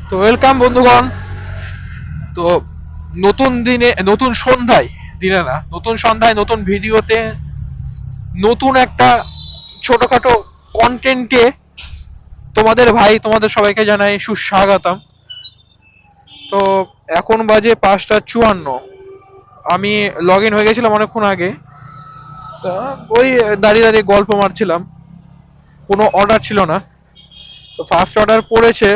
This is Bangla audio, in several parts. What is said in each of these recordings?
তো ওয়েলকাম বন্ধুগণ। তো নতুন দিনে নতুন সন্ধ্যায়, দিনে না, নতুন সন্ধ্যায় নতুন ভিডিওতে নতুন একটা ছোটখাটো কন্টেন্টে তোমাদের ভাই তোমাদের সবাইকে জানাই সুস্বাগতম। তো এখন বাজে 5টা 54। আমি লগ ইন হয়ে গেছিলাম অনেকক্ষণ আগে। তা ওই দাঁড়িয়ে দাঁড়িয়ে গল্প মারছিলাম, কোনো অর্ডার ছিল না। তো ফার্স্ট অর্ডার পড়েছে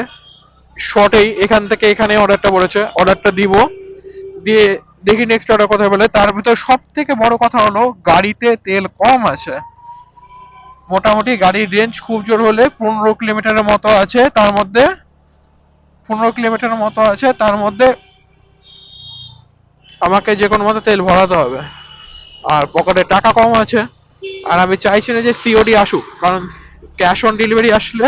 শর্টেই, এখান থেকে এখানে অর্ডারটা পড়েছে, অর্ডারটা দিব, দিয়ে দেখি নেক্সট অর্ডার কোথায় বলে। তার ভিতর সব থেকে বড় কথা হলো গাড়িতে তেল কম আছে। মোটামুটি গাড়ির রেঞ্জ খুব জোর হলে 15 কিলোমিটারের মতো আছে, তার মধ্যে 15 কিলোমিটারের মতো আছে, তার মধ্যে আমাকে যে কোনো মতো তেল ভরাতে হবে। আর পকেটে টাকা কম আছে। আর আমি চাইছি না যে সিওডি আসুক, কারণ ক্যাশ অন ডেলিভারি আসলে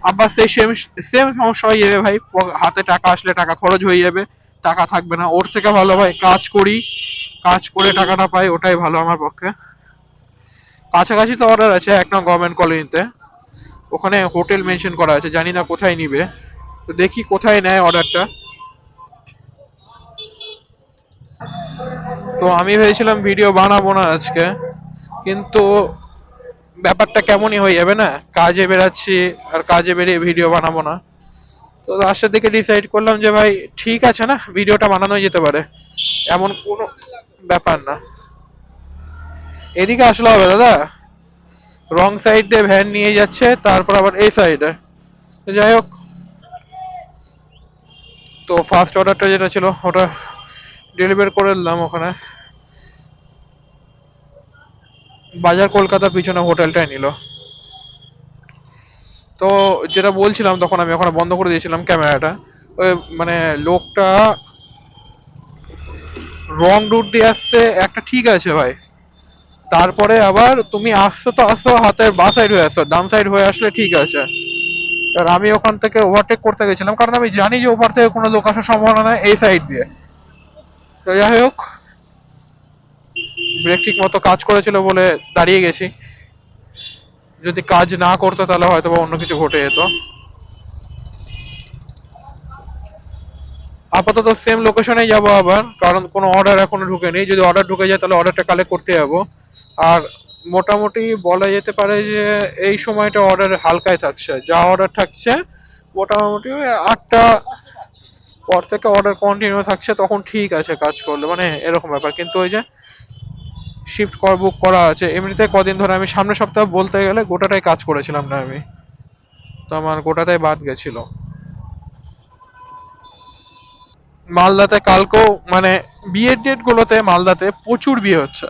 আবার সেই সেম সেম সমস্যা হয়ে যাবে ভাই। হাতে টাকা আসলে টাকা খরচ হয়ে যাবে, টাকা থাকবে না। ওর থেকে ভালো ভাই কাজ করি, কাজ করে টাকাটা পাই, ওটাই ভালো আমার পক্ষে। কাছাকাছি তো অর্ডার আছে, এক নং গভর্নমেন্ট কলোনিতে, ওখানে হোটেল মেনশন করা আছে, জানি না কোথায় নিবে। তো দেখি কোথায় নেয় অর্ডারটা। তো আমি ভেবেছিলাম ভিডিও বানাবো না আজকে, কিন্তু ব্যাপারটা কেমনই হয়ে যাবে না, কাজে বেরাচ্ছি আর কাজে বেরিয়ে ভিডিও বানাবো না। তো লাস্টের দিকে ডিসাইড করলাম যে ভাই ঠিক আছে, না ভিডিওটা বানানোই যেতে পারে, এমন কোনো ব্যাপার না। এদিকে আসলে হবে দাদা, রং সাইড দিয়ে ভ্যান নিয়ে যাচ্ছে, তারপর আবার এই সাইডে। যাই হোক, তো ফার্স্ট অর্ডারটা যেটা ছিল ওটা ডেলিভার করে দিলাম ওখানে। বাজার কলকাতার পিছনে হোটেলটাই নিল। তো যেটা বলছিলাম, তখন আমি ওখানে বন্ধ করে দিয়েছিলাম ক্যামেরাটা। ওই মানে লোকটা রং রুট দিয়ে আসছে একটা, ঠিক আছে ভাই। তারপরে আবার তুমি আসছো তো আসছো হাতের বা সাইড হয়ে আসছো, ডান সাইড হয়ে আসলে ঠিক আছে। আর আমি ওখান থেকে ওভারটেক করতে গেছিলাম, কারণ আমি জানি যে ওপার থেকে কোনো লোক আসার সম্ভাবনা নাই এই সাইড দিয়ে। তো যাই হোক, ব্রেক ঠিক মতো কাজ করেছিল বলে দাঁড়িয়ে গেছি। যদি কাজ না করতো তাহলে হয়তো বা অন্য কিছু ঘটে যেত। আপাতত সেম লোকেশনেই যাবো আবার, কারণ কোনো অর্ডার এখনো ঢুকেনি। যদি অর্ডার ঢুকে যায় তাহলে অর্ডারটা কালেক্ট করতে যাবো। আর মোটামুটি বলা যেতে পারে যে এই সময়টা অর্ডার হালকায় থাকছে, যা অর্ডার থাকছে মোটামুটি ওই 8টা পর থেকে অর্ডার কন্টিনিউ থাকছে, তখন ঠিক আছে কাজ করলে, মানে এরকম ব্যাপার। কিন্তু ওই যে শিফট কর বুক করা আছে এমনিতে, কদিন ধরে আমি সামনের সপ্তাহ বলতে গেলে গোটাটাই কাজ করেছিলাম না আমি, তো আমার গোটাটাই বাদ গেছিল। মালদাতে কালকেও মানে বিয়ের ডেট গুলোতে মালদাতে প্রচুর বিয়ে হচ্ছে।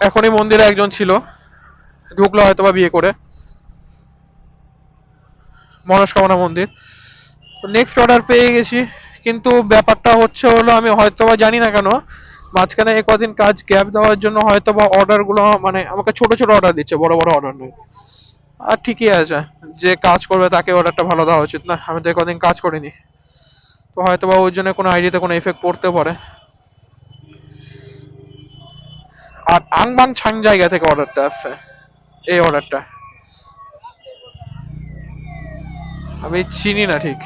এখনই মন্দিরে একজন ছিল, ঢুকলো হয়তোবা বিয়ে করে, মনস্কামনা মন্দির। নেক্সট অর্ডার পেয়ে গেছি। কিন্তু ব্যাপারটা হচ্ছে হলো, আমি হয়তোবা জানি না কেন মাঝখানে এ কদিন কাজ গ্যাপ দেওয়ার জন্য হয়তোবা অর্ডার গুলো মানে আমাকে ছোট ছোট অর্ডার দিচ্ছে, বড় বড় অর্ডার নয়। আর ঠিকই আছে, যে কাজ করবে তাকে অর্ডারটা ভালো দেওয়া উচিত না? আমি তো কদিন কাজ করিনি, তো হয়তোবা ওই জন্য কোনো আইডিয়াতে কোনো এফেক্ট পড়তে পারে। আর আংবাং ছাং জায়গা থেকে অর্ডারটা আসছে, এই অর্ডারটা আমি চিনি না ঠিক।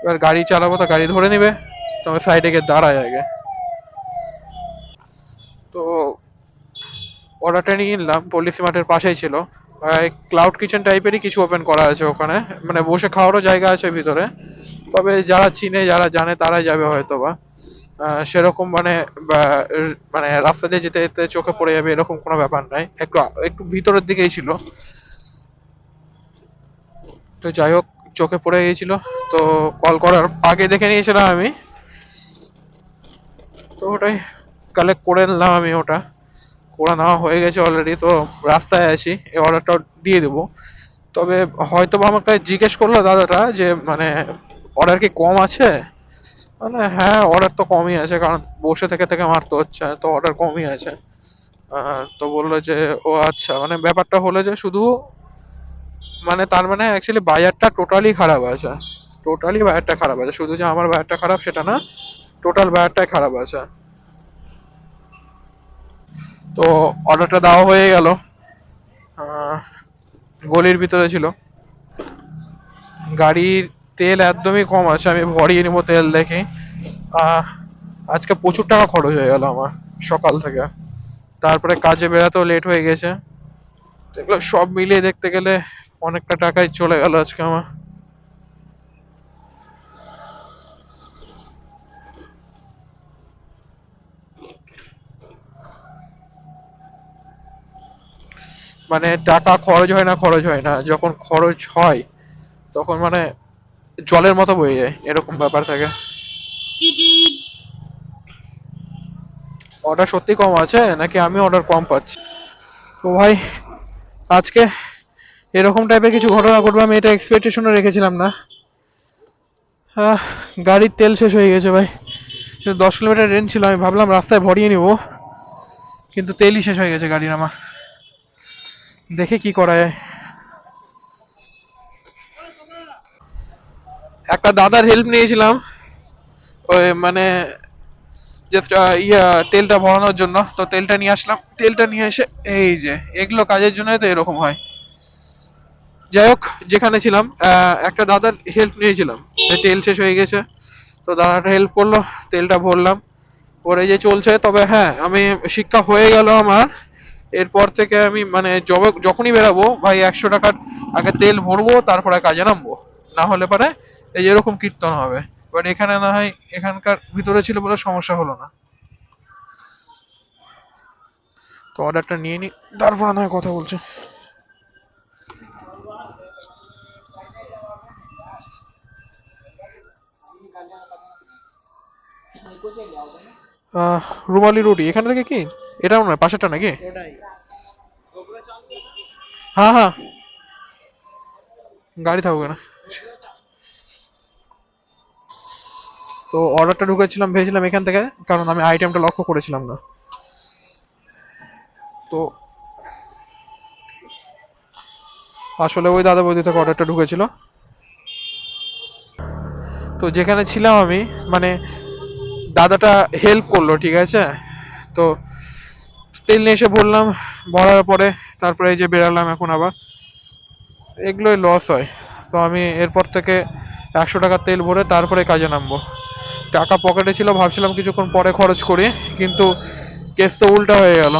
এবার গাড়ি চালাবো তো গাড়ি ধরে নিবে, তোমার সাইডে গিয়ে দাঁড়ায় আগে। তো অর্ডারটা নিয়ে নিলাম, পলিসি মার্টের পাশেই ছিল। ক্লাউড কিচেন টাইপেরই কিছু ওপেন করা আছে ওখানে, মানে বসে খাওয়ারও জায়গা আছে ভিতরে। তবে যারা চিনে যারা জানে তারাই যাবে হয়তো বা। সেরকম মানে মানে রাস্তা দিয়ে যেতে যেতে চোখে পড়ে যাবে এরকম কোনো ব্যাপার নাই, একটু একটু ভিতরের দিকেই ছিল। তো যাই হোক, চোখে পড়ে গিয়েছিল। তো কল করার আগে দেখে নিয়েছিলাম আমি, তো ওটাই কালেক্ট করে নিলাম আমি। ওটা করে নেওয়া হয়ে গেছে অলরেডি। তো রাস্তায় আছি, এই অর্ডারটা দিয়ে দেবো। তবে হয়তো বা আমাকে জিজ্ঞেস করলো দাদাটা যে মানে অর্ডার কি কম আছে। মানে হ্যাঁ, অর্ডার তো কমই আছে, কারণ বসে থেকে থেকে মারতে হচ্ছে, তো অর্ডার কমই আছে। তো বললো যে ও আচ্ছা, মানে ব্যাপারটা হলো যে শুধু মানে তার মানে অ্যাকচুয়ালি বাজারটা টোটালি খারাপ আছে। টোটালি বাজারটা খারাপ আছে, শুধু যে আমার বাজারটা খারাপ সেটা না, টোটাল বাজারটাই খারাপ আছে। তো অর্ডারটা দেওয়া হয়ে গেল। আহ, গলির ভিতরে ছিল। গাড়ির তেল একদমই কম আছে, আমি ভরিয়ে নিবো তেল দেখি। আহ আজকে প্রচুর টাকা খরচ হয়ে গেল আমার সকাল থেকে, তারপরে কাজে বেরাতেও লেট হয়ে গেছে। তো এগুলো সব মিলিয়ে দেখতে গেলে অনেকটা টাকাই চলে গেল আজকে আমার। মানে টাকা খরচ হয় না, খরচ হয় না, যখন খরচ হয় তখন মানে জলের মতো বয়ে যায়, এরকম ব্যাপার থাকে। অর্ডার সত্যি কম আছে নাকি আমি অর্ডার কম পাচ্ছি? তো ভাই আজকে এরকম টাইপের কিছু ঘটনা ঘটবে আমি এটা এক্সপেকটেশনও রেখেছিলাম না। আহ, গাড়ির তেল শেষ হয়ে গেছে ভাই। 10 কিলোমিটার রেঞ্জ ছিল, আমি ভাবলাম রাস্তায় ভরিয়ে নিব, কিন্তু তেলই শেষ হয়ে গেছে গাড়ির আমার। দেখে কি করা যায়। একটা দাদার হেল্প নিয়েছিলাম, ওই মানে জাস্ট তেলটা ভরানোর জন্য। তো তেলটা নিয়ে আসলাম, তেলটা নিয়ে এসে এই যে এগুলো কাজের জন্য তো এরকম হয়। যাই হোক, যেখানে ছিলাম একটা দাদার হেল্প নিয়েছিলাম, তেল শেষ হয়ে গেছে, তো দাদাটা হেল্প করলো, তেলটা ভরলাম, পরে যে চলছে। তবে হ্যাঁ, আমি শিক্ষা হয়ে গেল আমার, এরপর থেকে আমি মানে যখনই বেরাবো ভাই 100 টাকার আগে তেল ভরবো, তারপরে কাজে নামবো। না হলে পরে এই যে এরকম কীর্তন হবে। বাট এখানে না হয় এখানকার ভিতরে ছিল বলে সমস্যা হলো না। তো অর্ডারটা নিয়ে নি, তারপর না হয় কথা বলছে। রুমালি রুটি এখান থেকে কি? এটাও নয়, পাশেরটা নাকি? হ্যাঁ হ্যাঁ, গাড়ি থাকবে না। তো অর্ডারটা ঢুকেছিলাম, ভেবেছিলাম এখান থেকে, কারণ আমি আইটেমটা লক্ষ্য করেছিলাম না। তো আসলে ওই দাদা বৌদি থেকে অর্ডারটা ঢুকেছিল। তো যেখানে ছিলাম আমি, মানে দাদাটা হেল্প করলো, ঠিক আছে। তো তেল নিয়ে এসে বললাম, ভরার পরে তারপরে এই যে বেরালাম এখন আবার। এগুলোই লস হয়। তো আমি এরপর থেকে 100 টাকার তেল ভরে তারপরে কাজে নামবো। টাকা পকেটে ছিল, ভাবছিলাম কিছুক্ষণ পরে খরচ করি, কিন্তু কেস তো উল্টা হয়ে গেল।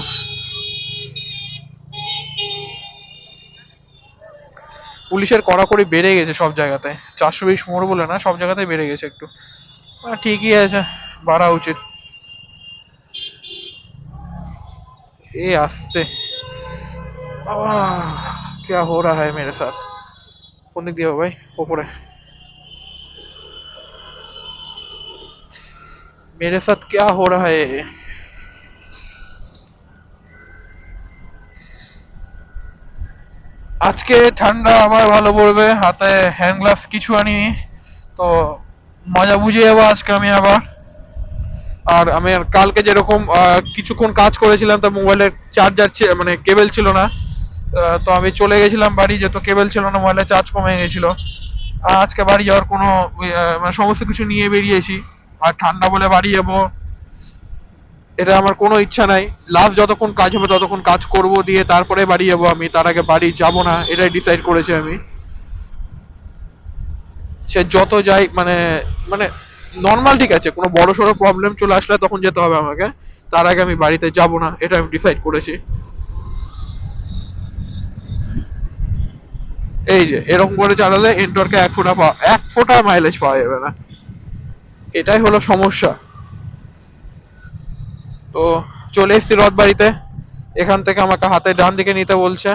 পুলিশের কড়াকড়ি বেড়ে গেছে সব জায়গাতে, 420 মোড় বলে না, সব জায়গাতেই বেড়ে গেছে একটু। ঠিকই আছে, বাড়া উচিত। ए आस्ते क्या हो रहा है मेरे साथ? কোন দিক দিয়ে ভাই? উপরে। मेरे साथ क्या हो रहा है? আজকে ঠান্ডা আবার ভালো পড়বে, হাতে হ্যান্ড গ্লাভস কিছু আনিনি। তো মজা বুঝে যাবো আজকে আমি আবার। আর আমি আর কালকে যেরকম কিছুক্ষণ কাজ করেছিলাম, তো মোবাইলের চার্জার মানে কেবল ছিল না। তো আমি চলে গেছিলাম বাড়ি, যেহেতু কেবল ছিল না, মোবাইলের চার্জ কমে গেছিল। আজকে বাড়ি যাওয়ার কোনো মানে সমস্ত কিছু নিয়ে বেরিয়েছি। আর ঠান্ডা বলে বাড়ি যাবো এটা আমার কোনো ইচ্ছা নাই। লাস্ট যতক্ষণ কাজ হবে ততক্ষণ কাজ করব, দিয়ে তারপরে বাড়ি যাবো আমি, তার আগে বাড়ি যাব না, এটাই ডিসাইড করেছি আমি। সে যত যাই মানে, মানে নর্মাল ঠিক আছে, কোনো বড় সড়ো প্রবলেম চলে আসলে তখন যেতে হবে আমাকে, তার আগে আমি বাড়িতে যাব না, এটা আমি ডিসাইড করেছি। এই যে এরকম করে চালালে এন্টরকে এক ফোঁটা মাইলেজ পাওয়া যাবে না, এটাই হলো সমস্যা। তো চলে এসেছি রথ বাড়িতে, এখান থেকে আমাকে হাতে ডান দিকে নিতে বলছে।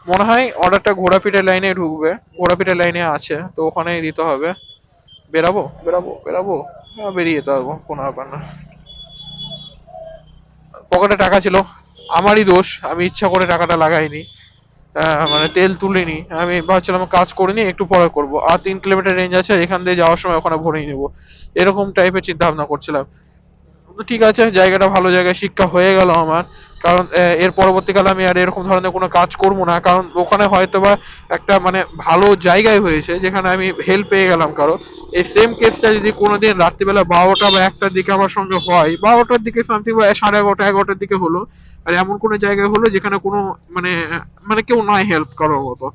মনে হয় অর্ডারটা ঘোড়াপিটের লাইনে ঢুকবে, ঘোড়াপিটের লাইনে আছে, তো ওখানেই দিতে হবে। বেরাবো বেরাবো বেরাবো, হ্যাঁ বেরিয়ে যেতে পারবো, কোনো ব্যাপার না। পকেটে টাকা ছিল, আমারই দোষ, আমি ইচ্ছা করে টাকাটা লাগাইনি। মানে তেল তুলিনি, আমি ভাবছিলাম কাজ করিনি, একটু পরে করব, আর 3 কিলোমিটার রেঞ্জ আছে, এখান দিয়ে যাওয়ার সময় ওখানে ভরেই নেবো, এরকম টাইপের চিন্তা ভাবনা করছিলাম। ঠিক আছে, জায়গাটা ভালো জায়গায় শিক্ষা হয়ে গেল আমার। কারণ এর পরবর্তীকালে আমি আর এরকম ধরনের কোনো কাজ করব না, কারণ ওখানে হয়তোবা একটা মানে ভালো জায়গায় হয়েছে যেখানে আমি হেল্প পেয়ে গেলাম কারো। এই সেম কেসটা যদি কোনোদিন রাত্রিবেলা 12টা বা 1টার দিকে আমার সঙ্গে হয়, 12টার দিকে সামথিং বা 11:30 11টার দিকে হলো, আর এমন কোনো জায়গায় হলো যেখানে কোনো মানে মানে কেউ নয় হেল্প করার মতো,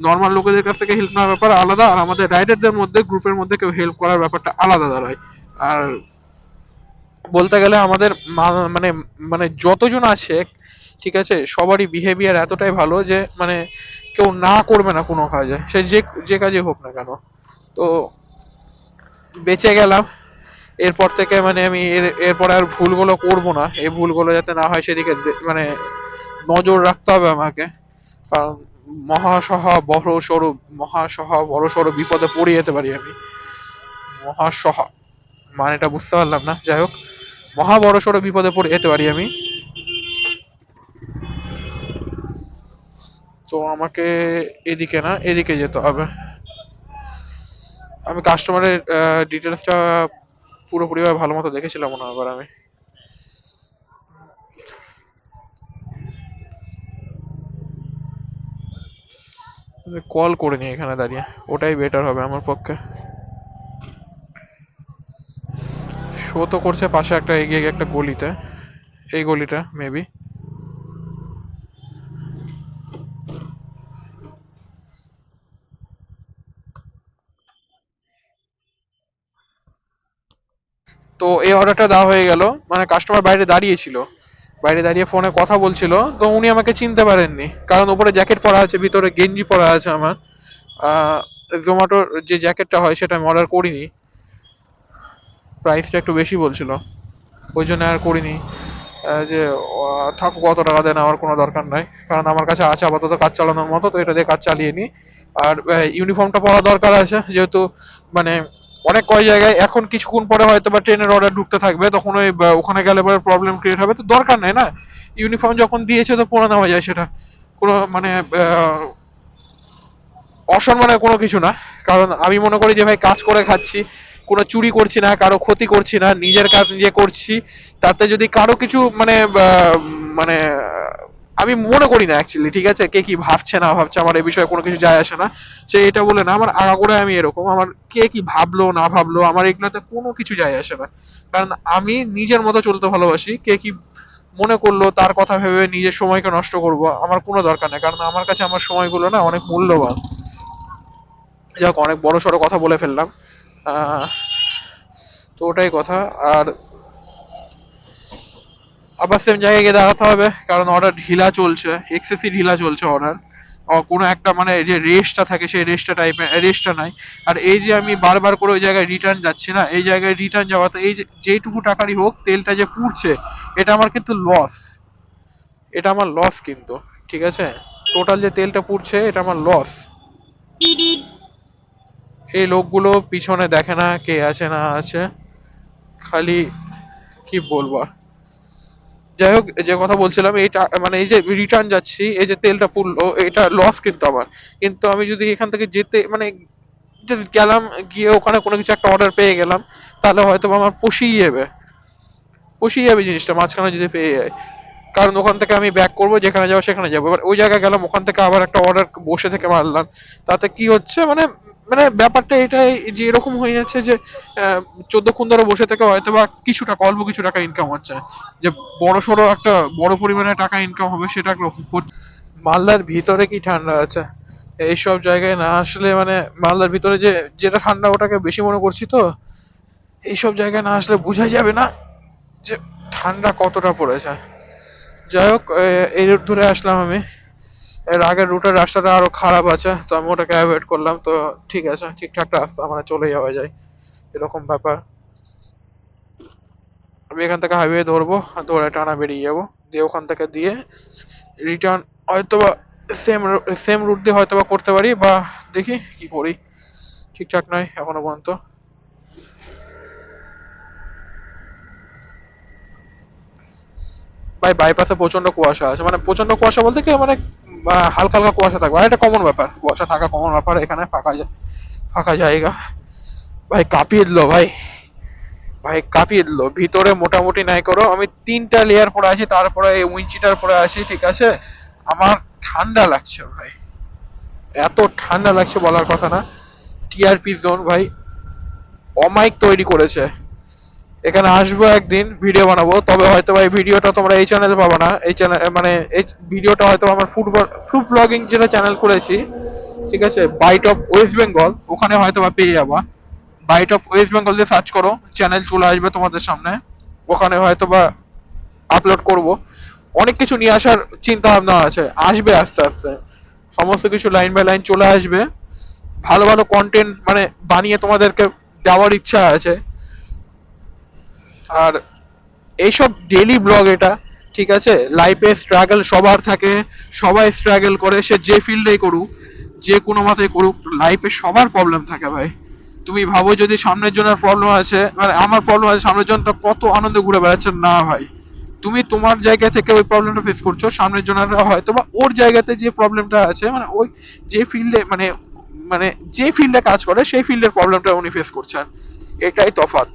নর্মাল লোকেদের কাছ থেকে হেল্প নেওয়ার ব্যাপার আলাদা, আর আমাদের রাইডারদের মধ্যে গ্রুপের মধ্যে কেউ হেল্প করার ব্যাপারটা আলাদা দাঁড়ায়। আর বলতে গেলে আমাদের মানে মানে যতজন আছে, ঠিক আছে, সবারই বিহেভিয়ার এতটাই ভালো যে মানে কেউ না করবে না কোনো কাজে, সে যে যে কাজে হোক না কেন। তো বেঁচে গেলাম। এরপর থেকে মানে আমি এরপর আর ভুলগুলো করব না, এই ভুলগুলো যাতে না হয় সেদিকে মানে নজর রাখতে হবে আমাকে। কারণ মহাসহা বড় সড়ো বিপদে পড়ে যেতে পারি আমি। মহাসহা মানেটা বুঝতে পারলাম না, যাই হোক, মহা বড় সড়ো বিপদে পড়ে যেতে পারি আমি। তো আমাকে এদিকে না এদিকে যেতে হবে। আমি কাস্টমারের ডিটেলসটা পুরোপুরিভাবে ভালো মতো দেখেছিলাম মনে হয় এবার আমি। কল করে নি এখানে দাঁড়িয়ে, ওটাই বেটার হবে আমার পক্ষে। শো তো করছে পাশে একটা এগিয়ে গিয়ে একটা গলিতে, এই গলিটা মেবি। তো এই অর্ডারটা দেওয়া হয়ে গেল। মানে কাস্টমার বাইরে দাঁড়িয়ে ছিল, বাইরে দাঁড়িয়ে ফোনে কথা বলছিল, তো উনি আমাকে চিনতে পারেননি, কারণ উপরে জ্যাকেট পরা আছে, ভিতরে গেঞ্জি পরা আছে আমার। জোম্যাটোর যে জ্যাকেটটা হয় সেটা আমি অর্ডার করিনি, প্রাইসটা একটু বেশি বলছিল, ওই জন্য আর করিনি। যে থাকুক, কত টাকা দেন আমার কোনো দরকার নাই, কারণ আমার কাছে আছে আপাতত কাজ চালানোর মতো, তো এটা দিয়ে কাজ চালিয়ে নিই। আর ইউনিফর্মটা পরা দরকার আছে, যেহেতু মানে অনেক কয় জায়গায় এখন কিছুক্ষণ পরে হয়তো বা ট্রেনের অর্ডার ঢুকতে থাকবে, তখন ওই ওখানে গেলে পরে প্রবলেম ক্রিয়েট হবে, তো দরকার নেই না। ইউনিফর্ম যখন দিয়েছে তো পরে নেওয়া যায়, সেটা কোনো মানে অসম্মানের কোনো কিছু না। কারণ আমি মনে করি যে ভাই কাজ করে খাচ্ছি, কোনো চুরি করছি না, কারো ক্ষতি করছি না, নিজের কাজ নিজে করছি। তাতে যদি কারো কিছু মানে মানে আমি মনে করি না অ্যাকচুয়ালি, ঠিক আছে, কে কি ভাবছে না ভাবছে আমার এই বিষয়ে কোনো কিছু যায় আসে না। সে এটা বলে না, আমার আগাগোড়ায় আমি এরকম, আমার কে কি ভাবলো না ভাবলো আমার এগুলোতে কোনো কিছু যায় আসে না। কারণ আমি নিজের মতো চলতে ভালোবাসি, কে কি মনে করলো তার কথা ভেবে নিজের সময়কে নষ্ট করব আমার কোনো দরকার নেই, কারণ আমার কাছে আমার সময়গুলো না অনেক মূল্যবান। যাক, অনেক বড় সড়ো কথা বলে ফেললাম। আহ, তো ওটাই কথা। আর আবার সেম জায়গায় গিয়ে দাঁড়াতে হবে, কারণ অর্ডার ঢিলা চলছে, এক্সেসি ঢিলা চলছে অর্ডার। কোনো একটা মানে যে রেস্টটা থাকে সেই রেস্টটা টাইপের রেস্টটা নাই। আর এই যে আমি বারবার করে ওই জায়গায় রিটার্ন যাচ্ছি না, এই জায়গায় রিটার্ন যাওয়াতে এই যে যেইটুকু টাকারই হোক তেলটা যে পুড়ছে, এটা আমার কিন্তু লস, এটা আমার লস কিন্তু, ঠিক আছে, টোটাল যে তেলটা পুড়ছে এটা আমার লস। এই লোকগুলো পিছনে দেখে না কে আছে না আছে, খালি কি বলবো আর। যাই হোক, যে কথা বলছিলাম, এইটা মানে এই যে রিটার্ন যাচ্ছি, এই যে তেলটা পুড়লো, এটা লস কিন্তু আমার। কিন্তু আমি যদি এখান থেকে যেতে মানে জাস্ট গেলাম, গিয়ে ওখানে কোনো কিছু একটা অর্ডার পেয়ে গেলাম, তাহলে হয়তো বা আমার পুষিয়ে যাবে, পুষিয়ে যাবে জিনিসটা মাঝখানে যদি পেয়ে যায়। কারণ ওখান থেকে আমি ব্যাক করবো, যেখানে যাবো সেখানে যাবো, এবার ওই জায়গায় গেলাম, ওখান থেকে আবার একটা অর্ডার বসে থেকে মারলাম, তাতে কি হচ্ছে মানে মানে ব্যাপারটা এটাই যে এরকম হয়ে যাচ্ছে যে 14 ধরে বসে থেকে হয়তো বা কিছু টাকা, অল্প কিছু টাকা ইনকাম হচ্ছে, যে বড় সড়ো একটা বড় পরিমাণে টাকা ইনকাম হবে সেটা মালদার ভিতরে কি ঠান্ডা আছে, এইসব জায়গায় না আসলে মানে মালদার ভিতরে যে যেটা ঠান্ডা ওটাকে বেশি মনে করছি তো, এইসব জায়গায় না আসলে বোঝা যাবে না যে ঠান্ডা কতটা পড়েছে। যাই হোক, এই রুট ধরে আসলাম আমি। এর আগের রুটের রাস্তাটা আরো খারাপ আছে, তো আমি ওটাকে অ্যাভয়েড করলাম, তো ঠিক আছে, ঠিকঠাক রাস্তা মানে চলে যাওয়া যায়, এরকম ব্যাপার। আমি এখান থেকে হাইওয়ে ধরবো, ধরে টানা বেরিয়ে যাবো, দিয়ে ওখান থেকে দিয়ে রিটার্ন হয়তোবা সেম সেম রুট দিয়ে হয়তোবা করতে পারি, বা দেখি কি করি, ঠিকঠাক নয় এখনো পর্যন্ত। ভাই বাইপাসে প্রচন্ড কুয়াশা আছে, মানে প্রচন্ড কুয়াশা বলতে কি মানে হালকা হালকা কুয়াশা থাকবে, আর এটা কমন ব্যাপার, কুয়াশা থাকা কমন ব্যাপার এখানে, ফাঁকা ফাঁকা জায়গা। ভাই কাঁপিয়ে দিল ভাই, ভাই কাঁপিয়ে দিল। ভিতরে মোটামুটি নাই করো, আমি 3টা লেয়ার পরে আছি, তারপরে এই উইঞ্চিটার পরে আছি, ঠিক আছে। আমার ঠান্ডা লাগছে ভাই, এত ঠান্ডা লাগছে বলার কথা না। টিআরপি জোন ভাই, অমাইক তৈরি করেছে। এখানে আসবো একদিন, ভিডিও বানাবো, তবে হয়তো ভাই ভিডিওটা তোমরা এই চ্যানেলে পাবো না। এই চ্যানেল মানে এই ভিডিওটা হয়তো আমার ফুড ব্লগিং যেটা চ্যানেল করেছি, ঠিক আছে, বাইট অফ ওয়েস্ট বেঙ্গল, ওখানে হয়তো বা পেয়ে যাবা। বাইট অফ ওয়েস্ট বেঙ্গল দিয়ে সার্চ করো, চ্যানেল চলে আসবে তোমাদের সামনে। ওখানে হয়তো বা আপলোড করব। অনেক কিছু নিয়ে আসার চিন্তা ভাবনা আছে, আসবে আস্তে আস্তে, সমস্ত কিছু লাইন বাই লাইন চলে আসবে। ভালো ভালো কন্টেন্ট মানে বানিয়ে তোমাদেরকে দেওয়ার ইচ্ছা আছে। আর এইসব ডেইলি ব্লগ এটা, ঠিক আছে। লাইফে স্ট্রাগল সবার থাকে, সবাই স্ট্রাগল করে, সে যে ফিল্ডেই করুক, যে কোনো মতে করুক, লাইফে সবার প্রবলেম থাকে ভাই। তুমি ভাবো যদি সামনের জনের প্রবলেম আছে, মানে আমার প্রবলেম আছে, সামনের জনটা কত আনন্দে ঘুরে বেড়াচ্ছে না ভাই। তুমি তোমার জায়গা থেকে ওই প্রবলেমটা ফেস করছো, সামনের জনের হয়তো বা ওর জায়গাতে যে প্রবলেমটা আছে, মানে ওই যে ফিল্ডে মানে মানে যে ফিল্ডে কাজ করে সেই ফিল্ডের প্রবলেমটা উনি ফেস করছেন, এটাই তফাৎ।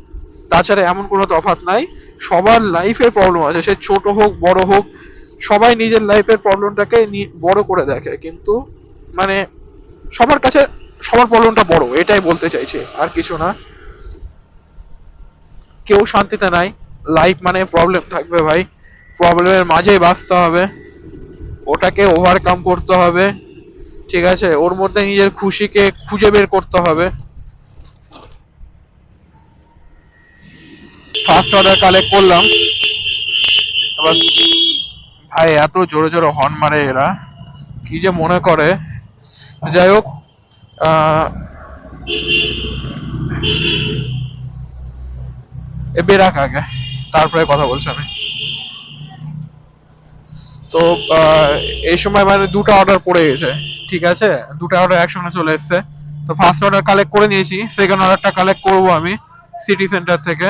তাছাড়া এমন কোনো তফাৎ নাই। সবার লাইফে প্রবলেম আছে, সে ছোট হোক বড় হোক, সবাই নিজের লাইফের প্রবলেমটাকে বড় করে দেখে, কিন্তু মানে সবার কাছে সবার প্রবলেমটা বড়, এটাই বলতে চাইছি, আর কিছু না। কেউ শান্তিতে নাই। লাইফ মানে প্রবলেম থাকবে ভাই, প্রবলেমের মাঝেই বাঁচতে হবে, ওটাকে ওভারকাম করতে হবে, ঠিক আছে। ওর মধ্যে নিজের খুশিকে খুঁজে বের করতে হবে। ফার্স্ট অর্ডার কালেক্ট করলাম। এবার ভাই এত জোরে জোরে হর্ন মারে এরা, কি যে মনে করে। যাই হোক, আহ, এ বেরাক আগে, তারপরে কথা বলছি আমি। তো আহ, এই সময় মানে 2টা অর্ডার পড়ে গেছে, ঠিক আছে। 2টা অর্ডার একসঙ্গে চলে এসেছে। তো ফার্স্ট অর্ডার কালেক্ট করে নিয়েছি, সেকেন্ড অর্ডারটা কালেক্ট করবো আমি সিটি সেন্টার থেকে।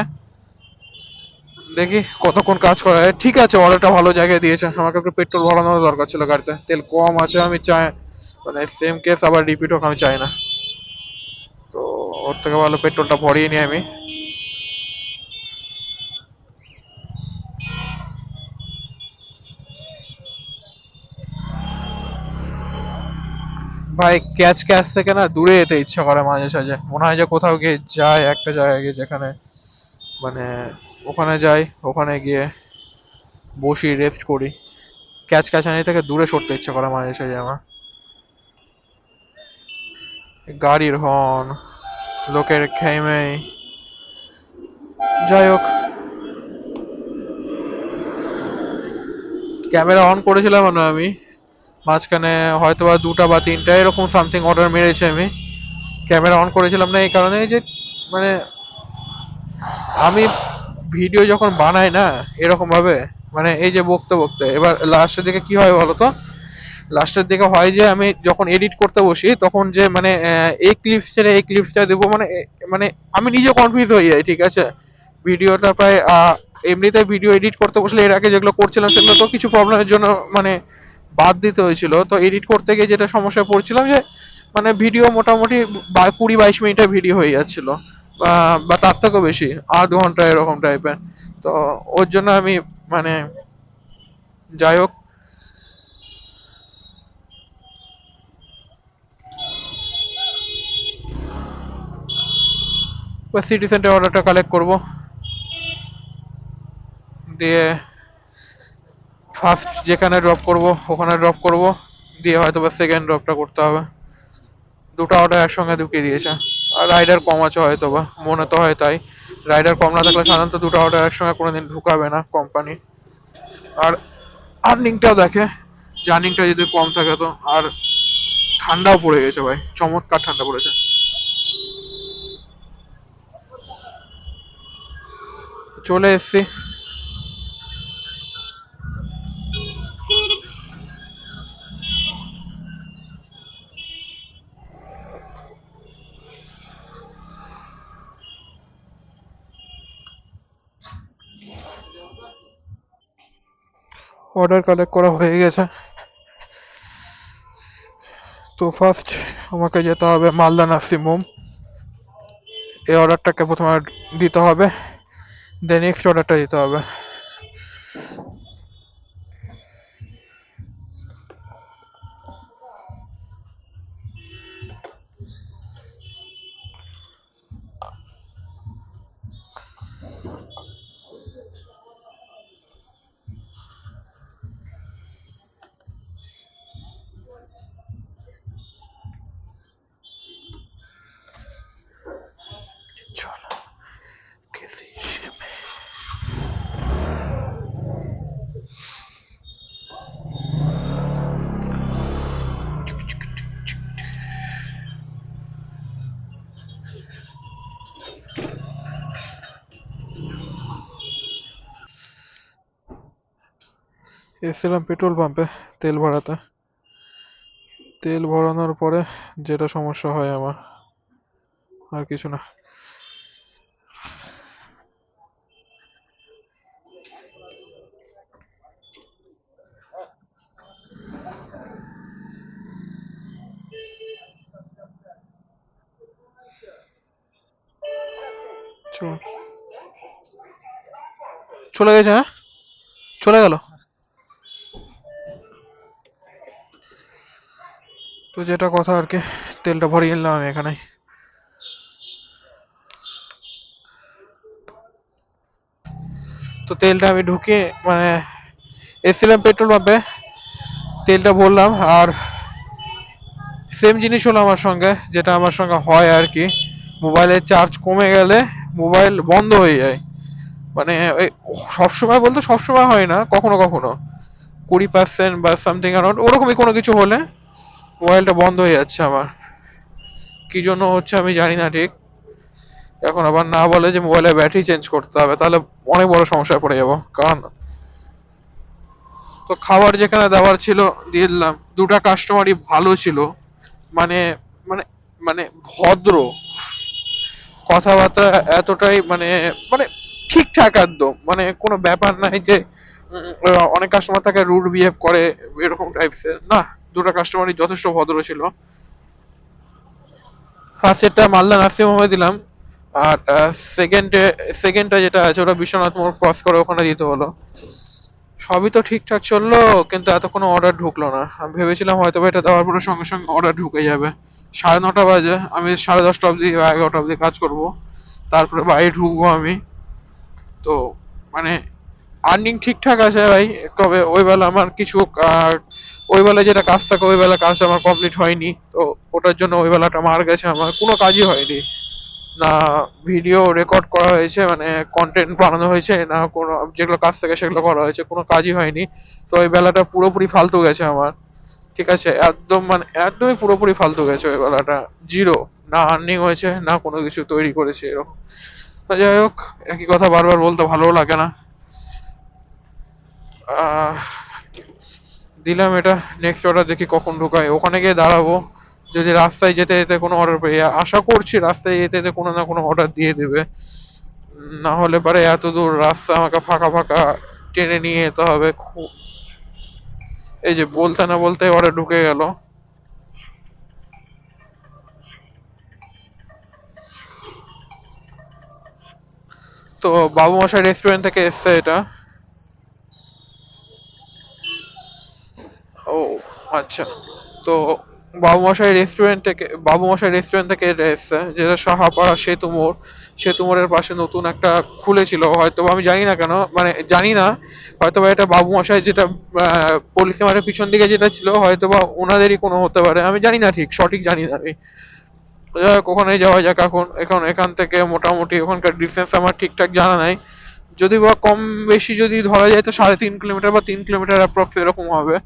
দেখি কতক্ষণ কাজ করা হয়। ঠিক আছে, অর্ডারটা ভালো জায়গায় দিয়েছে। আমাকে একটু পেট্রোল ভরানোর দরকার ছিল গাড়িতে, তেল কম আছে, আমি চাই মানে সেম কেস আবার রিপিট হোক, আমি চাই না। তো ওর থেকে ভালো পেট্রোলটা ভরিয়ে নিই আমি। ভাই ক্যাচ ক্যাচ থেকে না দূরে যেতে ইচ্ছা করে মাঝে সাঝে, মনে হয় যে কোথাও গিয়ে যায়, একটা জায়গায় গিয়ে যেখানে মানে ওখানে যাই, ওখানে গিয়ে বসি, রেস্ট করি। ক্যাচ ক্যাচানি থেকে দূরে সরতে ইচ্ছা করে মাঝে সাঝে আমার। গাড়ির হর্ন, লোকের খেমেই, যাই হোক। ক্যামেরা অন করেছিলাম না আমি মাঝখানে, হয়তো বা 2টা বা 3টা এরকম সামথিং অর্ডার মেরেছি আমি। ক্যামেরা অন করেছিলাম না এই কারণে যে মানে আমি ভিডিও যখন বানাই না এরকম ভাবে, মানে এই যে বকতে বকতে, এবার লাস্টের দিকে কি হয় বলতো, লাস্টের দিকে হয় যে আমি যখন এডিট করতে বসি তখন যে মানে এই ক্লিপস ছেড়ে এই ক্লিপসটা দেবো, মানে মানে আমি নিজে কনফিউজ হয়ে যাই, ঠিক আছে। ভিডিওটা প্রায় এমনিতে ভিডিও এডিট করতে বসলে এর আগে যেগুলো করছিলাম সেগুলো তো কিছু প্রবলেমের জন্য মানে বাদ দিতে হয়েছিল। তো এডিট করতে গিয়ে যেটা সমস্যায় পড়ছিলাম যে মানে ভিডিও মোটামুটি 20-22 মিনিটের ভিডিও হয়ে যাচ্ছিল, বা তার থেকেও বেশি, আধ ঘন্টা এরকম টাইপের। তো ওর জন্য আমি মানে যাই হোক। সিটি সেন্টার অর্ডারটা কালেক্ট করব, দিয়ে ফার্স্ট যেখানে ড্রপ করব ওখানে ড্রপ করব, দিয়ে হয়তো বা সেকেন্ড ড্রপটা করতে হবে। 2টা অর্ডার একসঙ্গে ঢুকিয়ে দিয়েছে। আর রাইডার কম আছে হয়তো বা, মনে তো হয় তাই। রাইডার কম না থাকলে সাধারণত 2টা অর্ডার একসঙ্গে কোনোদিন ঢুকাবে না কোম্পানি। আর আর্নিংটাও দেখে, যে আর্নিংটা যদি কম থাকে তো। আর ঠান্ডাও পড়ে গেছে ভাই, চমৎকার ঠান্ডা পড়েছে। চলে এসছি। অর্ডার কালেক্ট করা হয়ে গেছে। তো ফার্স্ট আমাকে যেতে হবে মালদা নার্সিং হোম, এই অর্ডারটাকে প্রথমে দিতে হবে। দেন নেক্সট অর্ডারটা দিতে হবে। চলো किसी में। এসেছিলাম পেট্রোল পাম্পে তেল ভরাতে। তেল ভরানোর পরে যেটা সমস্যা হয় আমার, আর কিছু না। চল, চলে গেছে, হ্যাঁ চলে গেল। তো যেটা কথা আর কি, তেলটা ভরিয়ে নিলাম আমি এখানে। তো তেলটা আমি ঢুকিয়ে মানে এসেছিলাম পেট্রোল পাম্পে, তেলটা ভরলাম, আর সেম জিনিস হলো আমার সঙ্গে, যেটা আমার সঙ্গে হয় আর কি, মোবাইলের চার্জ কমে গেলে মোবাইল বন্ধ হয়ে যায়। মানে ওই সবসময় বলতে সবসময় হয় না, কখনো কখনো 20% বা সামথিং অ্যারাউন্ড ওরকমই কোনো কিছু হলে মোবাইলটা বন্ধ হয়ে যাচ্ছে আমার। কি জন্য হচ্ছে আমি জানি না ঠিক। এখন আবার না বলে যে মোবাইলের ব্যাটারি চেঞ্জ করতে হবে, তাহলে অনেক বড় সমস্যায় পড়ে যাব। কারণ তো খাবার যেখানে দেওয়ার ছিল দিয়ে দিলাম, দুটা কাস্টমারই ভালো ছিল, মানে মানে মানে ভদ্র, কথাবার্তা এতটাই মানে মানে ঠিকঠাক একদম, মানে কোনো ব্যাপার নাই যে অনেক কাস্টমার থাকে রুড বিহেভ করে এরকম টাইপসের না। দুটো কাস্টমারই যথেষ্ট ভদ্র ছিল। ফার্স্টেরটা মালদা নার্সিং হোমে দিলাম, আর সেকেন্ডটা যেটা আছে ওটা বিশ্বনাথ মোড় ক্রস করে ওখানে দিতে হলো। সবই তো ঠিকঠাক চললো, কিন্তু এতক্ষণ অর্ডার ঢুকলো না। আমি ভেবেছিলাম হয়তো বা এটা দেওয়ার পরে সঙ্গে সঙ্গে অর্ডার ঢুকে যাবে। 9:30 বাজে, আমি 10:30 অবধি বা 11টা অবধি কাজ করব, তারপরে বাড়ি ঢুকবো আমি। তো মানে আর্নিং ঠিকঠাক আছে ভাই, তবে ওই বেলা আমার কিছু ওই বেলা যেটা কাজ থাকে ওই বেলা কাজ আমার কমপ্লিট হয়নি, তো ওটার জন্য ওই বেলাটা মার গেছে, আমার কোনো কাজই হয়নি। না ভিডিও রেকর্ড করা হয়েছে, মানে কন্টেন্ট বানানো হয়েছে, না কোনো যেগুলো কাজ থাকে সেগুলো করা হয়েছে, কোনো কাজই হয়নি। তো ওই বেলাটা পুরোপুরি ফালতু গেছে আমার। ঠিক আছে, একদম মানে একদমই পুরোপুরি ফালতু গেছে ওই বেলাটা। জিরো, না আর্নিং হয়েছে না কোনো কিছু তৈরি করেছে এরকম। তো যাই হোক, একই কথা বারবার বলতে ভালোও লাগে না। আহ দিলাম এটা, নেক্সট অর্ডার দেখি কখন ঢোকায়, ওখানে গিয়ে দাঁড়াবো। যদি রাস্তায় যেতে যেতে কোনো অর্ডার পেয়ে আশা করছি রাস্তায় যেতে যেতে কোনো না কোনো অর্ডার দিয়ে দেবে। না হলে পরে এত দূর রাস্তা আমাকে ফাঁকা ফাঁকা টেনে নিয়ে যেতে হবে খুব। এই যে বলতে না বলতে অর্ডার ঢুকে গেল। তো বাবু মশাই রেস্টুরেন্ট থেকে এসছে এটা। ও আচ্ছা। তো বাবু মশাই রেস্টুরেন্ট থেকে এটা এসছে, যেটা সাহাপাড়া সেতু মোড়। সেতু মোড়ের পাশে নতুন একটা খুলেছিল, হয়তো আমি জানি না কেন, মানে জানি না, হয়তো বা এটা বাবু মশাই যেটা পলিসি পিছন দিকে যেটা ছিল হয়তো বা ওনাদেরই কোনো হতে পারে, আমি জানি না, ঠিক সঠিক জানি না আমি। তো যাই হোক, ওখানে যাওয়া যাক এখন। এখন এখান থেকে মোটামুটি ওখানকার ডিস্টেন্স আমার ঠিকঠাক জানা নাই, যদি বা কম বেশি যদি ধরা যায় তো 3.5 কিলোমিটার বা 3 কিলোমিটার অ্যাপ্রক্স এরকম হবে।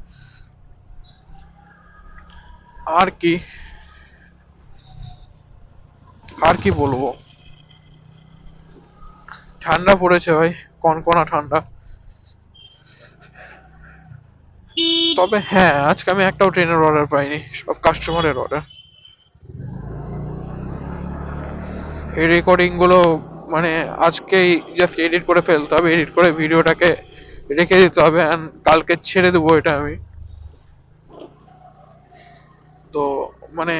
আর কি, আর কি বলবো, ঠান্ডা পড়েছে ভাই, কনকনা ঠান্ডা। তবে হ্যাঁ, আজকে আমি একটাও ট্রেনের অর্ডার পাইনি, সব কাস্টমারের অর্ডার। এই রেকর্ডিং গুলো মানে আজকেই জাস্ট এডিট করে ফেলতে হবে, এডিট করে ভিডিওটাকে রেখে দিতে হবে, and কালকে ছেড়ে দেবো এটা আমি। তো মানে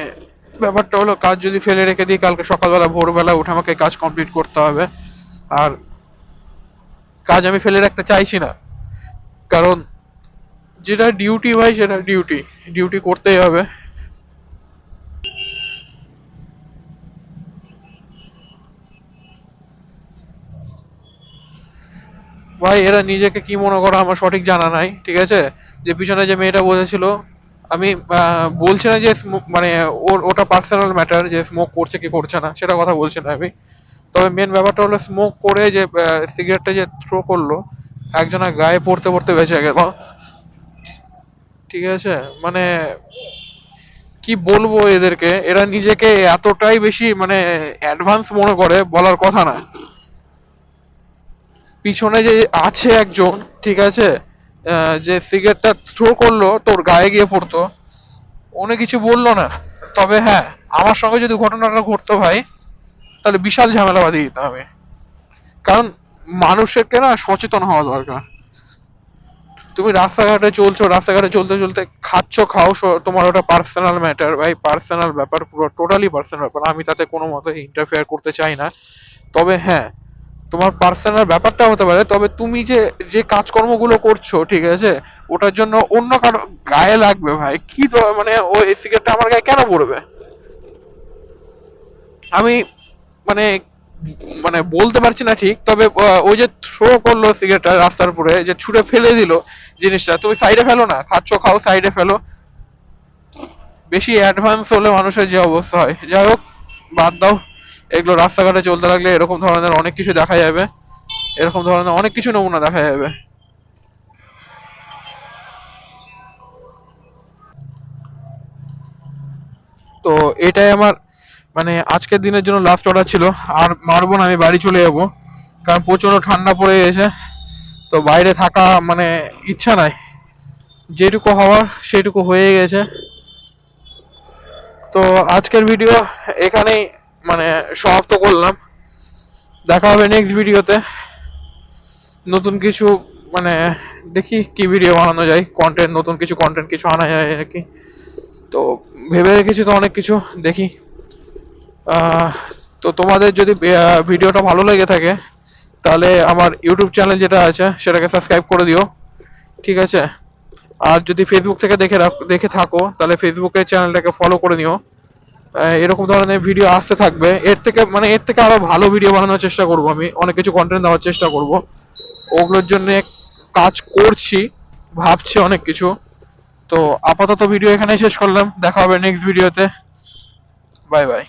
ব্যাপারটা হলো, কাজ যদি ফেলে রেখে দিই কালকে সকালবেলা ভোরবেলা উঠে আমাকে কাজ কমপ্লিট করতে হবে। আর কাজ আমি ফেলে রাখতে চাইছি না, কারণ যেটা ডিউটি ভাই সেটা ডিউটি, ডিউটি করতেই হবে। ভাই এরা নিজেকে কি মনে করে আমার সঠিক জানা নাই, ঠিক আছে। যে পিছনে যে মেয়েটা বসেছিল, আমি বলছি না যে মানে ওর ওটা পার্সোনাল ম্যাটার, যে স্মোক করছে কি করছে না সেটা কথা বলছি না আমি। তবে মেন ব্যাপারটা হলো স্মোক করে যে সিগারেটটা যে থ্রো করলো, একজনের গায়ে পড়তে পড়তে বেঁচে গেল, ঠিক আছে। মানে কি বলবো এদেরকে, এরা নিজেকে এতটাই বেশি মানে অ্যাডভান্স মনে করে, বলার কথা না। পিছনে যে আছে একজন, ঠিক আছে, যে সিগারেটটা থ্রো করলো তোর গায়ে গিয়ে পড়তো, উনি কিছু বললো না। তবে হ্যাঁ, আমার সঙ্গে যদি ঘটনাটা ঘটতো ভাই, তাহলে বিশাল ঝামেলা বাঁধিয়ে দিতাম আমি। কারণ মানুষেরকে না সচেতন হওয়া দরকার। তুমি রাস্তাঘাটে চলছো, রাস্তাঘাটে চলতে চলতে খাচ্ছ খাও, তোমার ওটা পার্সোনাল ম্যাটার ভাই, পার্সোনাল ব্যাপার, পুরো টোটালি পার্সোনাল ব্যাপার, আমি তাতে কোনো মতে ইন্টারফেয়ার করতে চাই না। তবে হ্যাঁ, তোমার পার্সোনাল ব্যাপারটা হতে পারে, তবে তুমি যে যে কাজকর্মগুলো করছো, ঠিক আছে, ওটার জন্য অন্য কারো গায়ে লাগবে ভাই, কি তো মানে ওই সিগারেটটা আমার গায়ে কেন পড়বে? আমি মানে মানে বলতে পারছি না ঠিক, তবে ওই যে থ্রো করলো সিগারেটটা রাস্তার উপরে, যে ছুঁড়ে ফেলে দিল জিনিসটা, তুমি সাইডে ফেলো না, খাচ্ছ খাও সাইডে ফেলো। বেশি অ্যাডভান্স হলে মানুষের যে অবস্থা হয়, যাই হোক, বাদ দাও। এগুলো রাস্তাঘাটে চলতে লাগলে এরকম ধরনের অনেক কিছু দেখা যাবে, এরকম ধরনের অনেক কিছু নমুনা দেখা যাবে। তো এটাই আমার মানে আজকের দিনের জন্য লাস্ট অর্ডার ছিল। আর মারবো না, আমি বাড়ি চলে যাবো, কারণ প্রচন্ড ঠান্ডা পড়ে গেছে। তো বাইরে থাকা মানে ইচ্ছা নাই, যেটুকু হওয়ার সেটুকু হয়ে গেছে। তো আজকের ভিডিও এখানেই মানে সমাপ্ত করলাম। দেখা হবে নেক্সট ভিডিওতে, নতুন কিছু মানে দেখি কি ভিডিও বানানো যায়, কন্টেন্ট, নতুন কিছু কন্টেন্ট কিছু আনা যায় নাকি। তো ভেবে রেখেছি তো অনেক কিছু, দেখি। আহ, তো তোমাদের যদি ভিডিওটা ভালো লেগে থাকে, তাহলে আমার ইউটিউব চ্যানেল যেটা আছে সেটাকে সাবস্ক্রাইব করে দিও, ঠিক আছে। আর যদি ফেসবুক থেকে দেখে থাকো, তাহলে ফেসবুকের চ্যানেলটাকে ফলো করে নিও। এরকম ধরনের ভিডিও আসতে থাকবে, এর থেকে মানে এর থেকে আরো ভালো ভিডিও বানানোর চেষ্টা করব, আমি অনেক কিছু কন্টেন্ট দেওয়ার চেষ্টা করব। ওগুলোর জন্য কাজ করছি, ভাবছি অনেক কিছু। তো আপাতত ভিডিও এখানেই শেষ করলাম, দেখা হবে নেক্সট ভিডিওতে। Bye bye.